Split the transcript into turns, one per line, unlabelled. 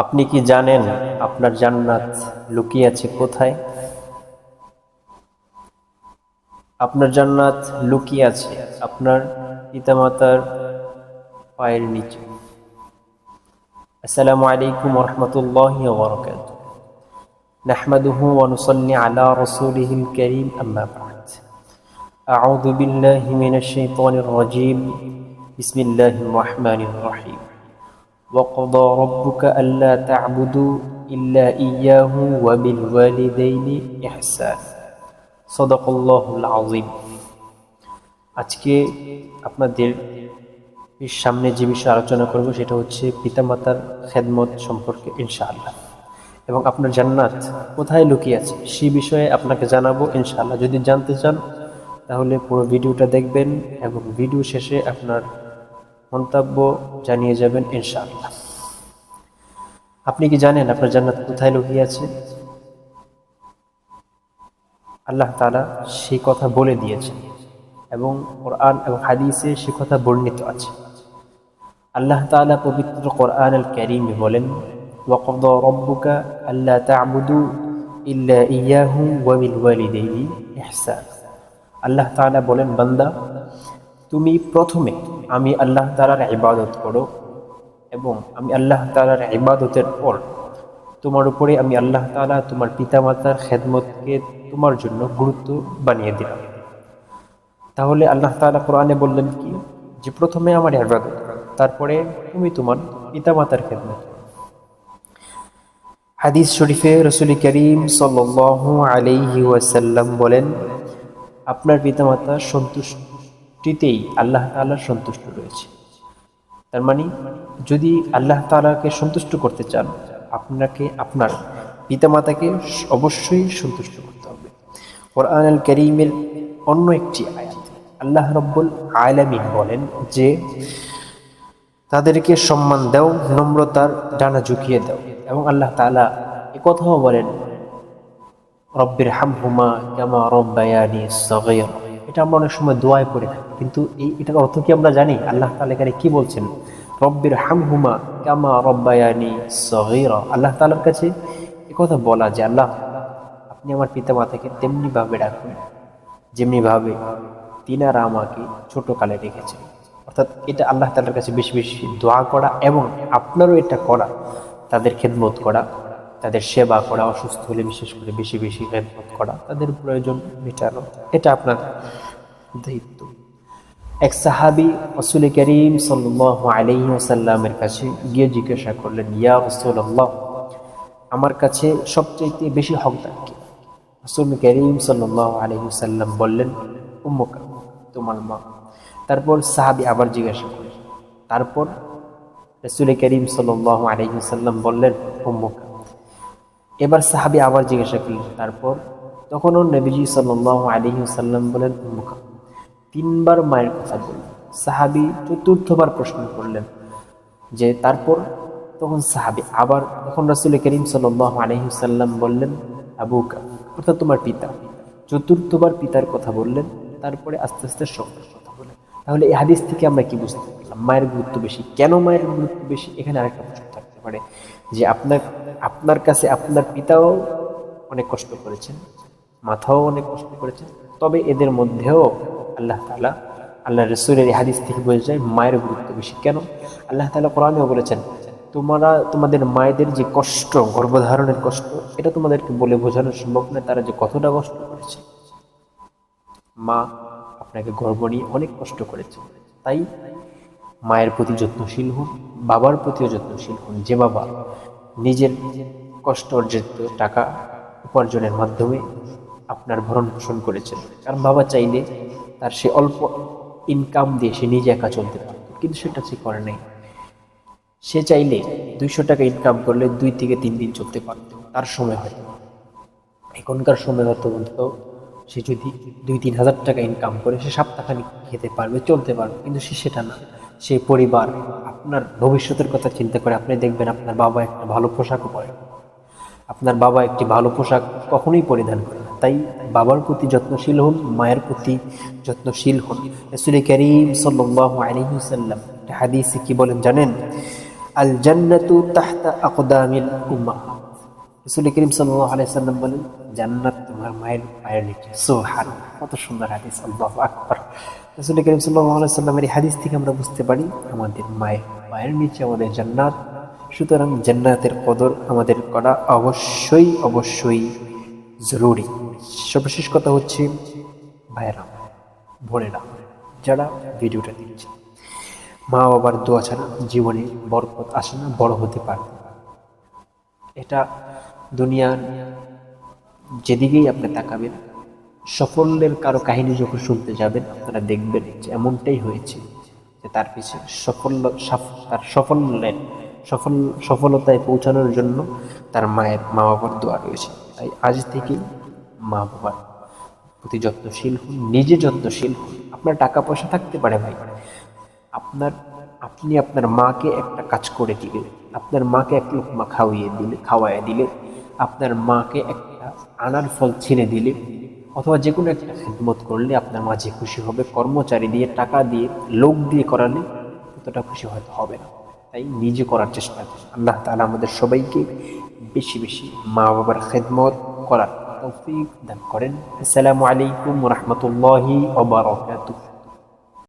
আপনি কি জানেন আপনার জান্নাত লুকিয়ে আছে কোথায়? আপনার জান্নাত লুকিয়ে আছে আপনার পিতামাতার পায়ের নিচে। আসসালামু আলাইকুম ওয়া রাহমাতুল্লাহি ওয়া বারাকাতুহু। নাহমাদুহু ওয়া নুসাল্লি আলা রাসূলিহিল কারীম, আম্মা বা'দ। আউযু বিল্লাহি মিনাশ শাইতানির রাজীম। বিসমিল্লাহির রাহমানির রাহিম। وقضى ربك ألا تعبدوا إلا إياه وبالوالدين إحسانا صدق الله العظيم। আজকে আপনাদের সামনে যে বিষয়ে আলোচনা করব সেটা হচ্ছে পিতামাতার খেদমত সম্পর্কে ইনশাআল্লাহ, এবং আপনার জান্নাত কোথায় লুকিয়ে আছে সেই বিষয়ে আপনাকে জানাবো ইনশাআল্লাহ। যদি জানতে চান তাহলে পুরো ভিডিওটা দেখবেন এবং ভিডিও শেষে আপনার মন্তব্য জানিয়ে যাবেন ইনশাআল্লাহ। আপনি কি জানেন আপনার জান্নাত কোথায় লুকিয়ে আছে? আল্লাহ তাআলা সেই কথা বলে দিয়েছেন এবং কোরআন এবং হাদিসে সেই কথা বর্ণিত আছে। আল্লাহ তাআলা পবিত্র কোরআনুল কারীমে বলেন, ওয়াকাদা রাব্বুকা আল্লা তা'বুদু ইল্লা ইয়াহু ওয়া বিল ওয়ালিদাইনি ইহসানা। আল্লাহ তাআলা বলেন, বান্দা তুমি প্রথমে আমি আল্লাহ তাআলার ইবাদত করো এবং আমি আল্লাহ তাআলার ইবাদতের পর তোমার উপরে আমি আল্লাহ তাআলা তোমার পিতামাতার খেদমতকে তোমার জন্য গুরুত্ব বানিয়ে দিলাম। তাহলে আল্লাহ তাআলা কোরআনে বললেন কি, যে প্রথমে আমার ইবাদত করো, তারপরে তুমি তোমার পিতামাতার খেদমত করো। হাদিস শরীফে রাসূল করিম সাল্লাল্লাহু আলাইহি ওয়াসাল্লাম বলেন, আপনার পিতামাতার সন্তুষ্টিতেই আল্লাহ তাআলার সন্তুষ্ট রয়েছে। তার মানে যদি আল্লাহ তাআলাকে সন্তুষ্ট করতে চান, আপনাকে আপনার পিতামাতাকে অবশ্যই সন্তুষ্ট করতে হবে। কোরআনুল কারীমের অন্য একটি আয়াত আল্লাহ রাব্বুল আলামিন বলেন যে তাদেরকে সম্মান দাও, নম্রতার ডানা ঝুঁকিয়ে দাও। এবং আল্লাহ তাআলা একথাও বলেন, রব্বির হামহুমা কামা রাব্বায়ানি সগীরা। এটা আমরা অনেক সময় দোয়ায় পড়ে থাকি, কিন্তু এটার অর্থ কি আমরা জানি? আল্লাহ তাআলা এখানে কি বলছেন? রব্বির হামহুমা কামা রাব্বায়ানি সগীরা। আল্লাহ তাআলার কাছে একথা বলা যে আল্লাহ, আপনি আমার পিতামাতাকে তেমনি ভাবে রাখুন যেমনি ভাবে তিনারা আমাকে ছোটকালে রেখেছেন। অর্থাৎ এটা আল্লাহ তাআলার কাছে বেশি বেশি দোয়া করা এবং আপনারও এটা করা, তাদের খেদমত করা, তাদের সেবা করা, অসুস্থ হলে বিশেষ করে বেশি বেশি খেদমত করা, তাদের প্রয়োজন মেটানো, এটা আপনার দায়িত্ব। এক সাহাবী রাসূল করিম সাল্লাল্লাহু আলাইহি ওয়াসাল্লামের কাছে গিয়ে জিজ্ঞাসা করলেন, ইয়া রাসূলুল্লাহ, আমার কাছে সবচেয়ে বেশি হকদার কে? রাসূল করিম সাল্লাল্লাহু আলাইহি ওয়াসাল্লাম বললেন, উম্মুকা, তোমার মা। তারপর সাহাবী আবার জিজ্ঞাসা করলেন, তারপর রাসূল করিম সাল্লাল্লাহু আলাইহি ওয়াসাল্লাম বললেন, উম্মুকা। এবার সাহাবী আবার জিজ্ঞাসা করলেন, তারপর? তখনও নবীজি সাল্লাল্লাহু আলাইহি ওয়াসাল্লাম বলেন, উম্মুকা। তিনবার মায়ের কথা বললেন। সাহাবী চতুর্থবার প্রশ্ন করলেন যে তারপর? তখন সাহাবী আবার, তখন রাসূল করিম সাল্লাল্লাহু আলাইহি ওয়াসাল্লাম বললেন, আবুকা, অর্থাৎ তোমার পিতা। চতুর্থবার পিতার কথা বললেন, তারপরে আস্তে আস্তে সবার কথা বললেন। তাহলে এই হাদিস থেকে আমরা কি বুঝতে পারলাম? মায়ের গুরুত্ব বেশি। কেন মায়ের গুরুত্ব বেশি? এখানে আরেকটা প্রশ্ন থাকতে পারে যে আপনার কাছে আপনার পিতাও অনেক কষ্ট করেছেন, মাথাও অনেক কষ্ট করেছেন, তবে এদের মধ্যেও আল্লাহ তাআলা, আল্লাহ রাসূলের এই হাদিস থেকে বোঝা যায় মায়ের গুরুত্ব বেশি। কেন? আল্লাহ তাআলা কোরআনেও বলেছেন, তোমাদের মায়েদের যে কষ্ট, গর্ভধারণের কষ্ট, এটা তোমাদেরকে বলে বোঝানো সম্ভব নয় তারা যে কতটা কষ্ট করেছে। মা আপনাকে গর্ভ নিয়ে অনেক কষ্ট করেছে, তাই মায়ের প্রতি যত্নশীল হন, বাবার প্রতিও যত্নশীল হন। যে বাবা নিজের কষ্ট অর্জিত টাকা উপার্জনের মাধ্যমে আপনার ভরণ পোষণ করেছেন, কারণ বাবা চাইলে তার সে অল্প ইনকাম দিয়ে সে নিজে একা চলতে পারত, কিন্তু সেটা সে করে নাই। সে চাইলে 200 টাকা ইনকাম করলে 2 থেকে 3 দিন চলতে পারত, তার সময় হয়তো। এখনকার সময় হয়তো বলতো সে যদি 2-3 হাজার টাকা ইনকাম করে সে সপ্তাহখানিক খেতে পারবে, চলতে পারবে, কিন্তু সে সেটা না। সে পরিবার, আপনার ভবিষ্যতের কথা চিন্তা করে। আপনি দেখবেন আপনার বাবা একটা ভালো পোশাকও পরে, আপনার বাবা একটি ভালো পোশাক কখনোই পরিধান করে না। তাই বাবার প্রতি যত্নশীল হন, মায়ের প্রতি যত্নশীল হন। রাসূল করিম সাল্লাল্লাহু আলাইহি ওয়াসাল্লাম হাদিসে কি বলেন জানেন? আল জান্নাতু তাহতা আকদামিল উম্মাহাত। রাসূল করিম সাল্লাল্লাহু আলাইহি সাল্লাম বলেন, জান্নাত তোমার মায়ের পায়ের নিচে। সুবহানাল্লাহ, কত সুন্দর হাদিস, আল্লাহু আকবার। রাসূল করিম সাল্লাল্লাহু আলাইহি সাল্লামের এই হাদিস থেকে আমরা বুঝতে পারি আমাদের মায়ের পায়ের নিচে আমাদের জান্নাত। সুতরাং জান্নাতের কদর আমাদের করা অবশ্যই অবশ্যই জরুরি। সর্বশেষ কথা হচ্ছে, ভাইয়েরা, বোনেরা, যারা ভিডিওটা দেখছে, মা বাবার দোয়া ছাড়া জীবনে বরকত আসে না, বড় হতে পারে। এটা দুনিয়ার যেদিকেই আপনি তাকাবেন, সফলের কারো কাহিনী যখন শুনতে যাবেন, আপনারা দেখবেন যে এমনটাই হয়েছে যে তার পিছনে তার সফলতায় পৌঁছানোর জন্য তার মা বাবার দোয়া রয়েছে। তাই আজ থেকেই মা বাবার প্রতি যত্নশীল হন, নিজে যত্নশীল হন। আপনার টাকা পয়সা থাকতে পারে ভাই, আপনি আপনার মাকে একটা কাজ করে দিলেন, আপনার মাকে এক লোকমা খাওয়াইয়ে দিলে, আপনার মাকে একটা আনার ফল ছিঁড়ে দিলে, অথবা যে কোনো একটা খেদমত করলে আপনার মা যে খুশি হবে, কর্মচারী দিয়ে, টাকা দিয়ে, লোক দিয়ে করালে ততটা খুশি হয়তো হবে না। তাই নিজে করার চেষ্টা করুন। আল্লাহ তাআলা আমাদের সবাইকে বেশি বেশি মা বাবার খেদমত করার তৌফিক দান করেন। আসসালামু আলাইকুম ওয়া রাহমাতুল্লাহি ওয়া বারাকাতুহু।